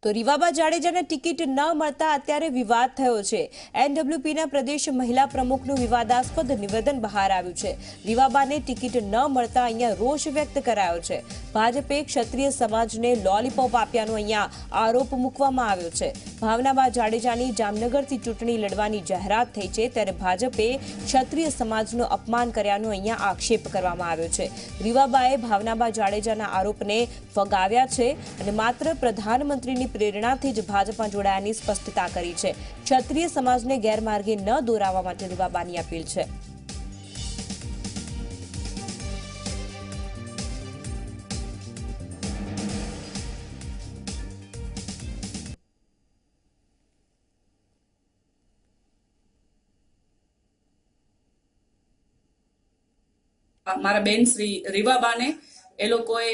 તો રીવાબા જાડેજાને ટિકિટ ન મળતા અત્યારે વિવાદ થયો છે। એનડબ્લ્યુપીના પ્રદેશ મહિલા પ્રમુખનું વિવાદાસ્પદ નિવેદન બહાર આવ્યું છે। રીવાબાને ટિકિટ ન મળતા અહીંયા રોષ વ્યક્ત કરાયો છે। ભાજપે ક્ષત્રિય સમાજને લોલીપોપ આપ્યાનો અહીંયા આરોપ મૂકવામાં આવ્યો છે। ભાવનાબા જાડેજાની જામનગરથી ચૂંટણી લડવાની જાહેરાત થઈ છે, ત્યારે ભાજપે ક્ષત્રિય સમાજનું અપમાન કર્યાનો અહીંયા આક્ષેપ કરવામાં આવ્યો છે। રીવાબાએ ભાવનાબા જાડેજાના આરોપને ફગાવ્યા છે અને માત્ર પ્રધાનમંત્રીની પ્રેરણાથી જ ભાજપમાં જોડાયાની સ્પષ્ટતા કરી છે। ક્ષત્રિય સમાજને ગેરમાર્ગે ન દોરાવવા માટે રીવાબાની અપીલ છે। મારા બેન શ્રી રીવાબાને એ લોકોએ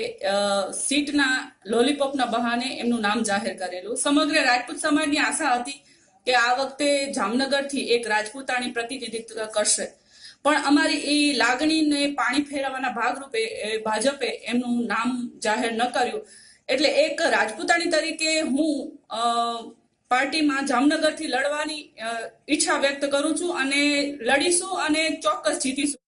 સીટના લોલીપોપના બહાને એમનું નામ જાહેર કરેલું। સમગ્ર રાજપૂત સમાજની આશા હતી કે આ વખતે જામનગરથી એક રાજપૂતાણી પ્રતિનિધિત્વ કરશે, પણ અમારી એ લાગણીને પાણી ફેરવવાના ભાગરૂપે ભાજપે એમનું નામ જાહેર ન કર્યું। એટલે એક રાજપૂતાણી તરીકે હું પાર્ટીમાં જામનગરથી લડવાની ઈચ્છા વ્યક્ત કરું છું અને લડીશું અને ચોક્કસ જીતીશું।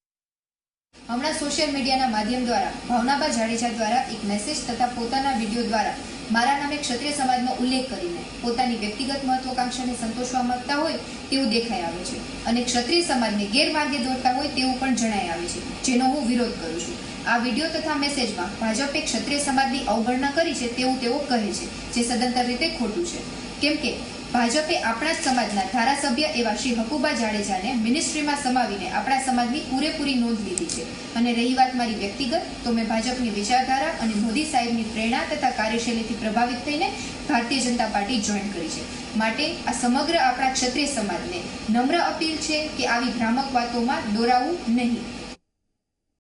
હમણાં સોશિયલ મીડિયાના માધ્યમ દ્વારા ભાવનાબા જાડેજા દ્વારા એક મેસેજ તથા પોતાના વિડીયો દ્વારા મારા નામે ક્ષત્રિય સમાજનો ઉલ્લેખ કરીને પોતાની વ્યક્તિગત મહત્વાકાંક્ષાને સંતોષવા માંગતા હોય તેવું દેખાઈ આવે છે અને ક્ષત્રિય સમાજને ગેરમાર્ગે દોરતા હોય તેવું પણ જણાઈ આવે છે, જેનો હું વિરોધ કરું છું। આ વિડીયો તથા મેસેજમાં ભાજપે ક્ષત્રિય સમાજની અવગણના કરી છે તેવું તેઓ કહે છે, જે સદંતર રીતે ખોટું છે। કેમ કે ભાજપે આપણા જ સમાજના ધારાસભ્ય એવા શ્રી હકુબા જાડેજાને મિનિસ્ટ્રીમાં સમાવીને આપણા સમાજની પૂરેપૂરી નોંધ લીધી છે। અને રહી વાત મારી વ્યક્તિગત, તો મેં ભાજપની વિચારધારા અને મોદી સાહેબની પ્રેરણા તથા કાર્યશૈલીથી પ્રભાવિત થઈને ભારતીય જનતા પાર્ટી જોઈન કરી છે। માટે આ સમગ્ર આપણા ક્ષત્રિય સમાજને નમ્ર અપીલ છે કે આવી ભ્રામક વાતોમાં દોરાવું નહીં।